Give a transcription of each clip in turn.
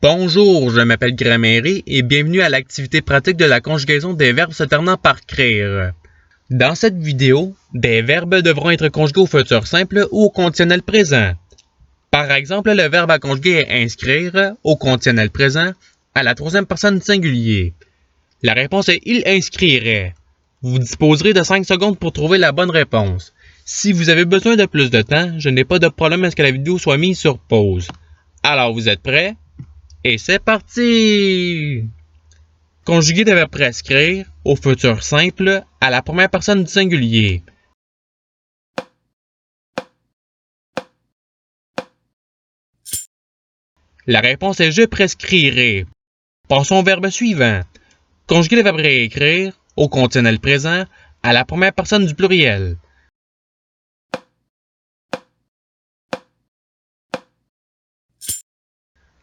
Bonjour, je m'appelle Grammaire et bienvenue à l'activité pratique de la conjugaison des verbes se terminant par crire. Dans cette vidéo, des verbes devront être conjugués au futur simple ou au conditionnel présent. Par exemple, le verbe à conjuguer est inscrire au conditionnel présent à la troisième personne singulier. La réponse est il inscrirait. Vous disposerez de 5 secondes pour trouver la bonne réponse. Si vous avez besoin de plus de temps, je n'ai pas de problème à ce que la vidéo soit mise sur pause. Alors, vous êtes prêts? Et c'est parti! Conjuguer le verbe prescrire au futur simple à la première personne du singulier. La réponse est je prescrirai. Passons au verbe suivant. Conjuguer le verbe réécrire au conditionnel présent à la première personne du pluriel.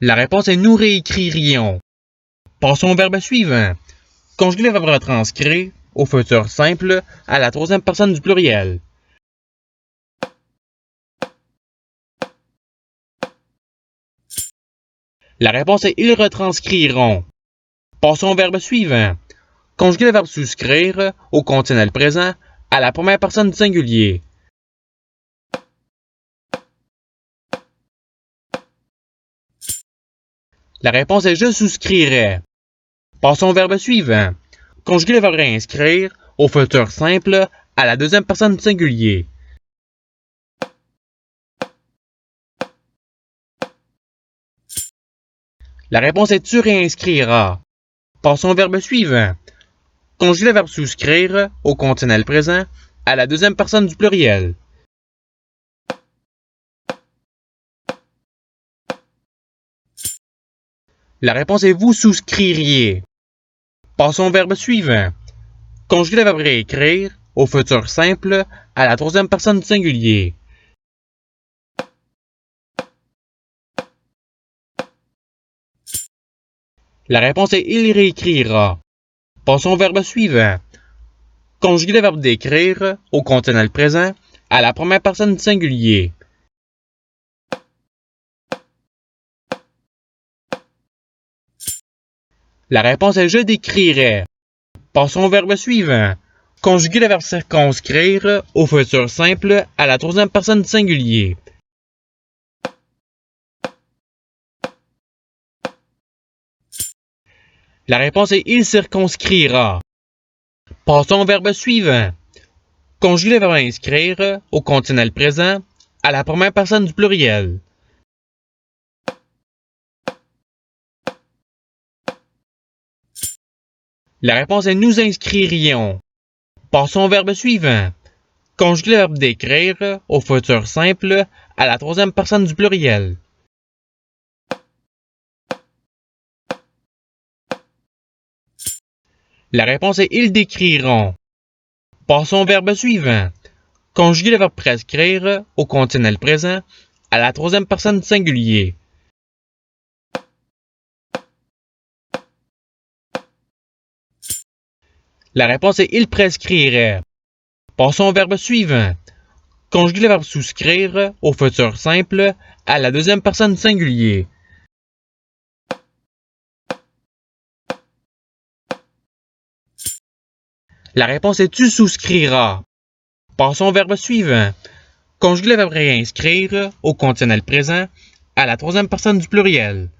La réponse est nous réécririons. Passons au verbe suivant. Conjuguer le verbe retranscrire au futur simple à la troisième personne du pluriel. La réponse est ils retranscriront. Passons au verbe suivant. Conjuguer le verbe souscrire au conditionnel présent à la première personne du singulier. La réponse est je souscrirais. Passons au verbe suivant. Conjuguer le verbe réinscrire au futur simple à la deuxième personne du singulier. La réponse est tu réinscriras. Passons au verbe suivant. Conjuguer le verbe souscrire au conditionnel présent à la deuxième personne du pluriel. La réponse est vous souscririez. Passons au verbe suivant. Conjuguer le verbe réécrire au futur simple à la troisième personne du singulier. La réponse est il réécrira. Passons au verbe suivant. Conjuguer le verbe d'écrire au conditionnel présent à la première personne du singulier. La réponse est je décrirais. Passons au verbe suivant. Conjuguer le verbe circonscrire au futur simple à la troisième personne du singulier. La réponse est il circonscrira. Passons au verbe suivant. Conjuguer le verbe inscrire au conditionnel présent à la première personne du pluriel. La réponse est nous inscririons. Passons au verbe suivant. Conjuguer le verbe d'écrire au futur simple à la troisième personne du pluriel. La réponse est ils décriront. Passons au verbe suivant. Conjuguer le verbe prescrire au conditionnel présent à la troisième personne du singulier. La réponse est il prescrirait. Passons au verbe suivant. Conjuguer le verbe souscrire au futur simple à la deuxième personne du singulier. La réponse est tu souscriras. Passons au verbe suivant. Conjuguer le verbe réinscrire au conditionnel présent à la troisième personne du pluriel.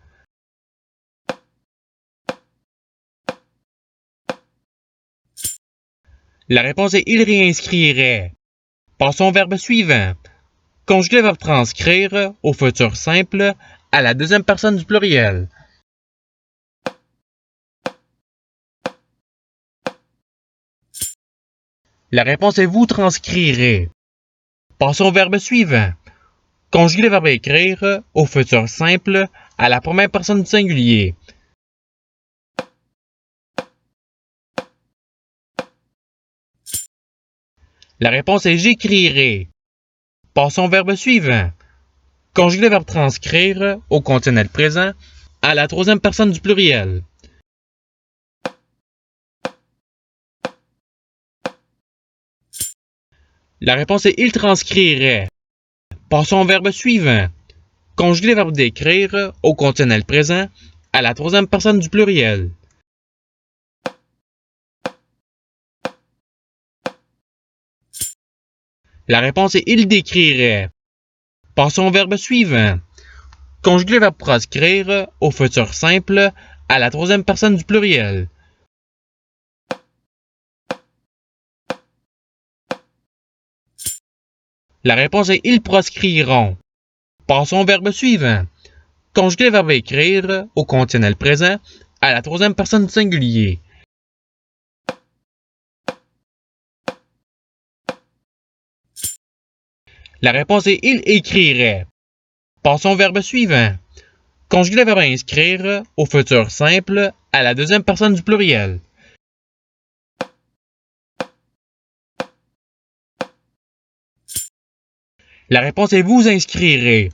La réponse est il réinscrirait. Passons au verbe suivant. Conjuguer le verbe transcrire au futur simple à la deuxième personne du pluriel. La réponse est vous transcrirez. Passons au verbe suivant. Conjuguer le verbe écrire au futur simple à la première personne du singulier. La réponse est j'écrirai. Passons au verbe suivant. Conjuguer le verbe transcrire au conditionnel présent à la troisième personne du pluriel. La réponse est il transcrirait. Passons au verbe suivant. Conjuguer le verbe d'écrire au conditionnel présent à la troisième personne du pluriel. La réponse est il décrirait. Passons au verbe suivant. Conjuguer le verbe proscrire au futur simple à la troisième personne du pluriel. La réponse est ils proscriront. Passons au verbe suivant. Conjuguer le verbe écrire au conditionnel présent à la troisième personne du singulier. La réponse est il écrirait. Passons au verbe suivant. Conjuguer le verbe inscrire au futur simple à la deuxième personne du pluriel. La réponse est vous inscrirez.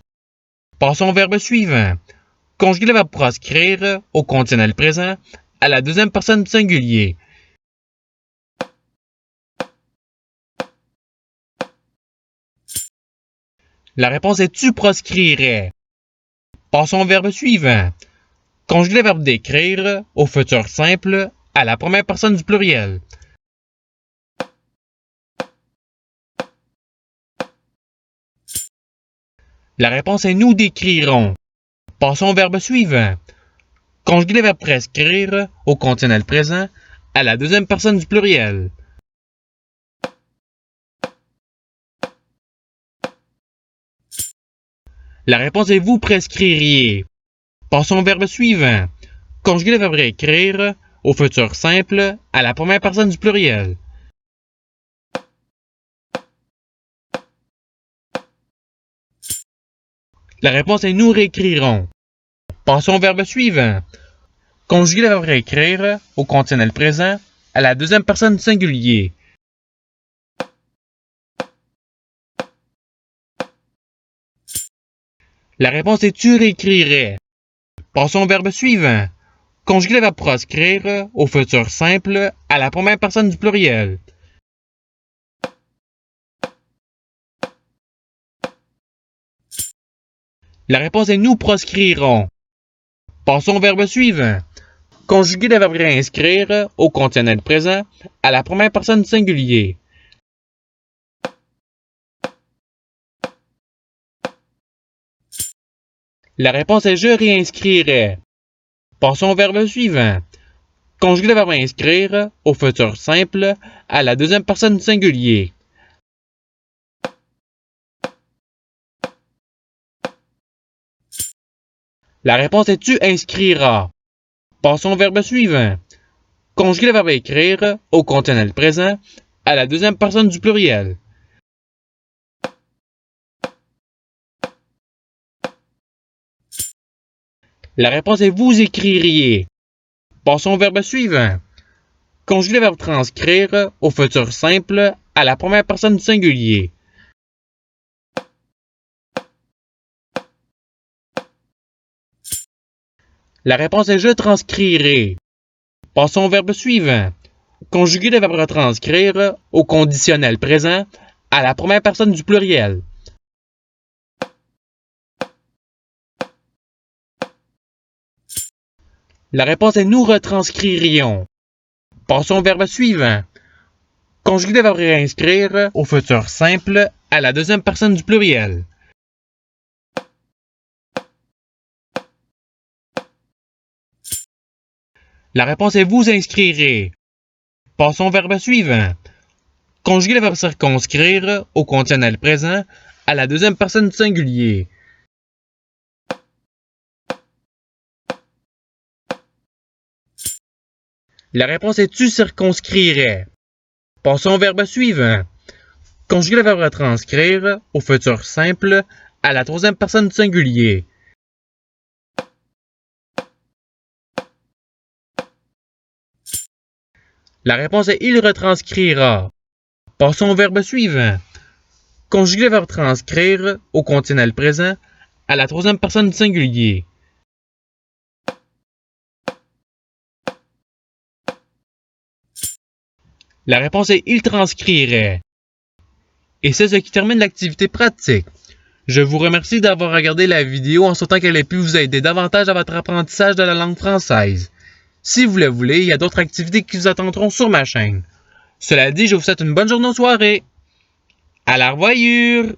Passons au verbe suivant. Conjuguer le verbe proscrire au conditionnel présent à la deuxième personne du singulier. La réponse est tu proscrirais. Passons au verbe suivant. Conjuguer le verbe d'écrire au futur simple à la première personne du pluriel. La réponse est nous décrirons. Passons au verbe suivant. Conjuguer le verbe prescrire au conditionnel présent à la deuxième personne du pluriel. La réponse est vous prescririez. Passons au verbe suivant. Conjuguer le verbe écrire au futur simple à la première personne du pluriel. La réponse est nous réécrirons. Passons au verbe suivant. Conjuguer le verbe écrire au conditionnel présent à la deuxième personne du singulier. La réponse est tu réécrirais. Passons au verbe suivant. Conjuguer le verbe proscrire au futur simple à la première personne du pluriel. La réponse est nous proscrirons. Passons au verbe suivant. Conjuguer le verbe réinscrire au conditionnel présent à la première personne du singulier. La réponse est je réinscrirais. Passons au verbe suivant. Conjuguer le verbe inscrire au futur simple à la deuxième personne du singulier. La réponse est tu inscriras. Passons au verbe suivant. Conjuguer le verbe écrire au conditionnel présent à la deuxième personne du pluriel. La réponse est vous écririez. Passons au verbe suivant. Conjuguer le verbe transcrire au futur simple à la première personne du singulier. La réponse est je transcrirai. Passons au verbe suivant. Conjuguer le verbe retranscrire au conditionnel présent à la première personne du pluriel. La réponse est nous retranscririons. Passons au verbe suivant. Conjuguer le verbe réinscrire au futur simple à la deuxième personne du pluriel. La réponse est vous inscrirez. Passons au verbe suivant. Conjuguer le verbe circonscrire au conditionnel présent à la deuxième personne du singulier. La réponse est tu circonscrirais. Passons au verbe suivant. Conjuguer le verbe retranscrire au futur simple à la troisième personne du singulier. La réponse est il retranscrira. Passons au verbe suivant. Conjuguer le verbe transcrire au conditionnel présent à la troisième personne du singulier. La réponse est il transcrirait. Et c'est ce qui termine l'activité pratique. Je vous remercie d'avoir regardé la vidéo en souhaitant qu'elle ait pu vous aider davantage à votre apprentissage de la langue française. Si vous le voulez, il y a d'autres activités qui vous attendront sur ma chaîne. Cela dit, je vous souhaite une bonne journée ou soirée. À la revoyure!